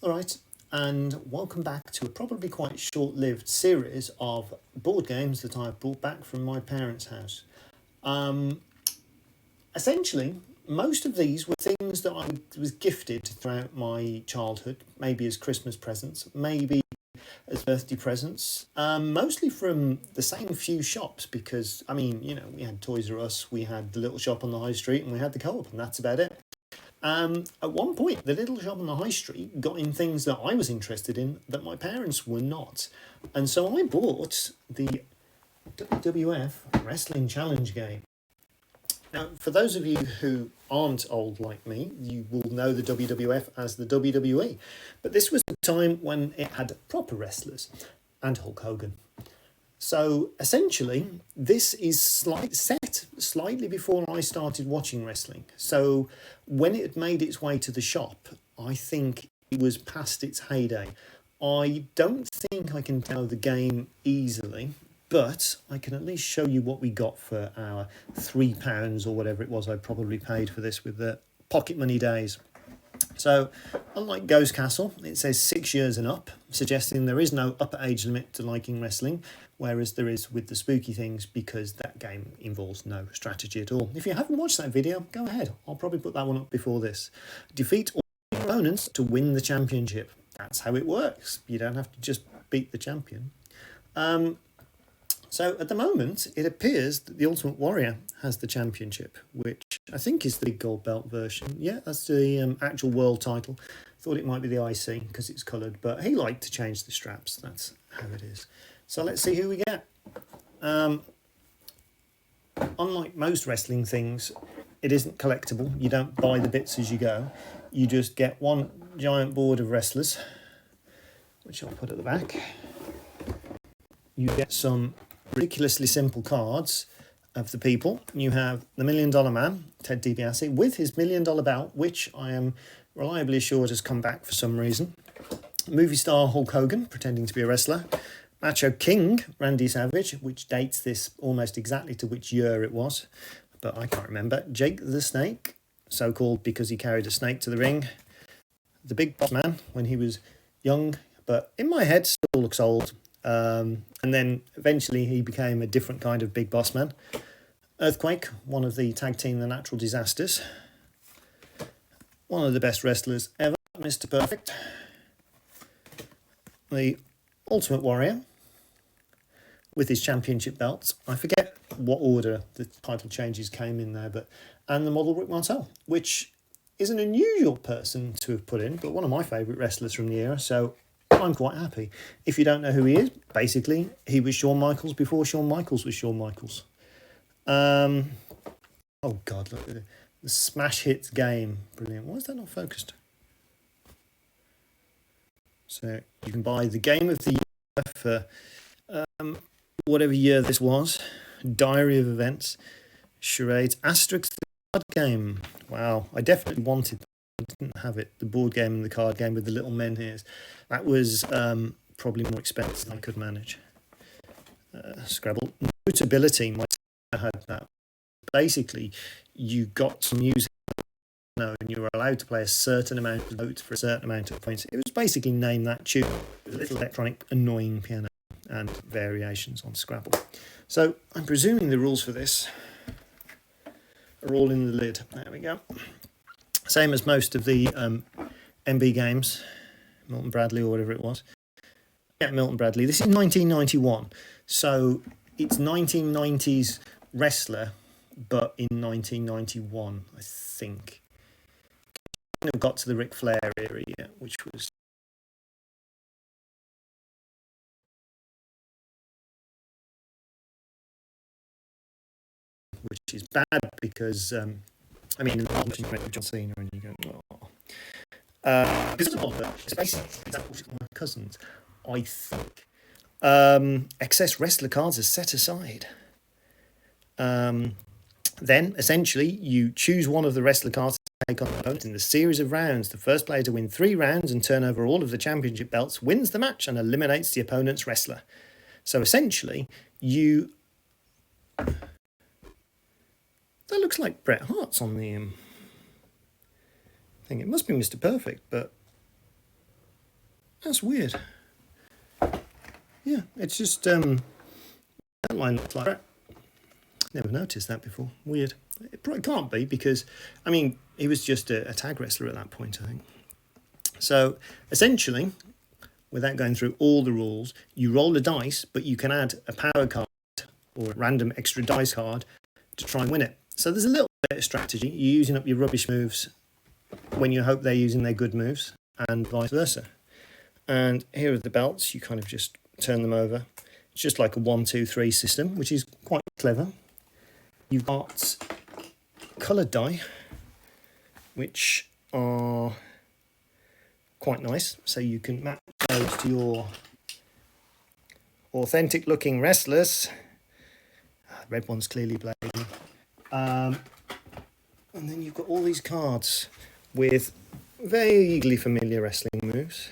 Alright, and welcome back to a probably quite short-lived series of board games that I've brought back from my parents' house. Essentially, most of these were things that I was gifted throughout my childhood, maybe as Christmas presents, maybe as birthday presents, mostly from the same few shops because, we had Toys R Us, we had the little shop on the high street, and we had the Co-op, and that's about it. At one point, the little shop on the high street got in things that I was interested in that my parents were not. And so I bought the WWF Wrestling Challenge game. Now, for those of you who aren't old like me, you will know the WWF as the WWE. But this was a time when it had proper wrestlers and Hulk Hogan. So essentially, this is set slightly before I started watching wrestling. So when it had made its way to the shop, I think it was past its heyday. I don't think I can tell the game easily, but I can at least show you what we got for our £3 or whatever it was I probably paid for this with the pocket money days. So, unlike Ghost Castle, it says 6 years and up, suggesting there is no upper age limit to liking wrestling, whereas there is with the spooky things because that game involves no strategy at all. If you haven't watched that video, go ahead. I'll probably put that one up before this. Defeat all your opponents to win the championship. That's how it works. You don't have to just beat the champion. So at the moment, it appears that the Ultimate Warrior has the championship, which I think is the big gold belt version. Yeah, that's the actual world title. Thought it might be the IC because it's coloured, but he liked to change the straps. That's how it is. So let's see who we get. Unlike most wrestling things, it isn't collectible. You don't buy the bits as you go. You just get one giant board of wrestlers, which I'll put at the back. You get some ridiculously simple cards of the people. You have the $1 Million Man, Ted DiBiase, with his $1 Million belt, which I am reliably assured has come back for some reason. Movie star Hulk Hogan, pretending to be a wrestler. Macho King, Randy Savage, which dates this almost exactly to which year it was, but I can't remember. Jake the Snake, so-called because he carried a snake to the ring. The Big Boss Man, when he was young, but in my head still looks old. And then eventually he became a different kind of big boss man. Earthquake, one of the tag team The Natural Disasters. One of the best wrestlers ever, Mr. Perfect. The Ultimate Warrior with his championship belts. I forget what order the title changes came in there, and the model Rick Martel, which is an unusual person to have put in, but one of my favourite wrestlers from the era, so I'm quite happy. If you don't know who he is, basically, he was Shawn Michaels before Shawn Michaels was Shawn Michaels. Oh, God, look at the Smash Hits game. Brilliant. Why is that not focused? So you can buy the Game of the Year for whatever year this was. Diary of Events, Charades, Asterix the card game. Wow, I definitely wanted that. I didn't have it. The board game and the card game with the little men here. That was probably more expensive than I could manage. Scrabble. Notability, my sister had that. Basically, you got some music and you were allowed to play a certain amount of notes for a certain amount of points. It was basically name that tune. A little electronic, annoying piano and variations on Scrabble. So I'm presuming the rules for this are all in the lid. There we go. Same as most of the MB games, Milton Bradley or whatever it was. Yeah, Milton Bradley. This is 1991, so it's 1990s wrestler, but in 1991, I think. I kind of got to the Ric Flair era yet, which is bad because in the John Cena and you go, oh. Because it's basically examples of my cousins, I think. Excess wrestler cards are set aside. Then, essentially, you choose one of the wrestler cards to take on the opponent in the series of rounds. The first player to win 3 rounds and turn over all of the championship belts wins the match and eliminates the opponent's wrestler. So, essentially, that looks like Bret Hart's on the thing. It must be Mr. Perfect, but That's weird. Yeah, it's just that line looks like that. Never noticed that before. Weird. It probably can't be because, I mean, he was just a tag wrestler at that point, I think. So essentially, without going through all the rules, you roll a dice, but you can add a power card or a random extra dice card to try and win it. So there's a little bit of strategy. You're using up your rubbish moves when you hope they're using their good moves, and vice versa. And here are the belts. You kind of just turn them over. It's just like a 1, 2, 3 system, which is quite clever. You've got coloured die, which are quite nice. So you can match those to your authentic looking wrestlers. The red one's clearly blazing. And then you've got all these cards with vaguely familiar wrestling moves.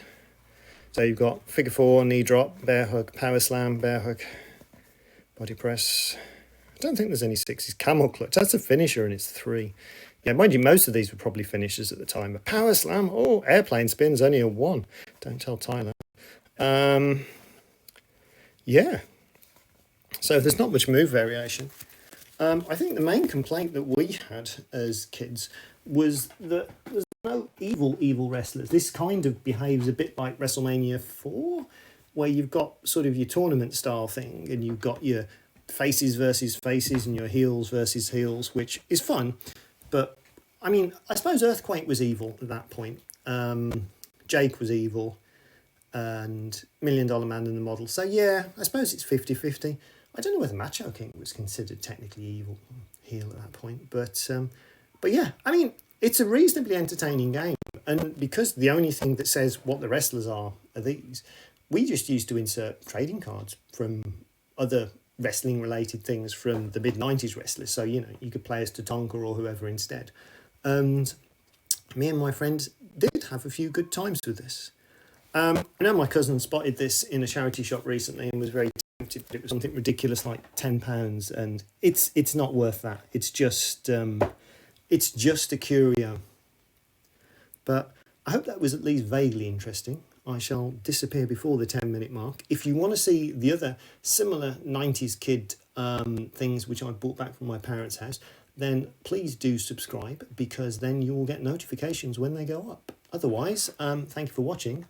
So you've got figure 4, knee drop, bear hug, power slam, bear hug, body press. I don't think there's any 6s. Camel clutch, that's a finisher and it's 3. Yeah, mind you, most of these were probably finishers at the time. A power slam, oh, airplane spin's only a 1. Don't tell Tyler. Yeah. So there's not much move variation. I think the main complaint that we had as kids was that there's no evil wrestlers. This kind of behaves a bit like WrestleMania 4, where you've got sort of your tournament style thing and you've got your faces versus faces and your heels versus heels, which is fun. But, I mean, I suppose Earthquake was evil at that point. Jake was evil and $1 Million Man and the Model. So, yeah, I suppose it's 50-50. I don't know whether Macho King was considered technically evil heel at that point. But yeah, I mean, it's a reasonably entertaining game. And because the only thing that says what the wrestlers are these, we just used to insert trading cards from other wrestling-related things from the mid-90s wrestlers. So, you know, you could play as Tatanka or whoever instead. And me and my friends did have a few good times with this. I know my cousin spotted this in a charity shop recently and was very tempted, but it was something ridiculous like £10, and it's not worth that. It's just a curio. But I hope that was at least vaguely interesting. I shall disappear before the 10-minute mark. If you want to see the other similar 90s kid things which I brought back from my parents' house, then please do subscribe, because then you will get notifications when they go up. Otherwise, thank you for watching,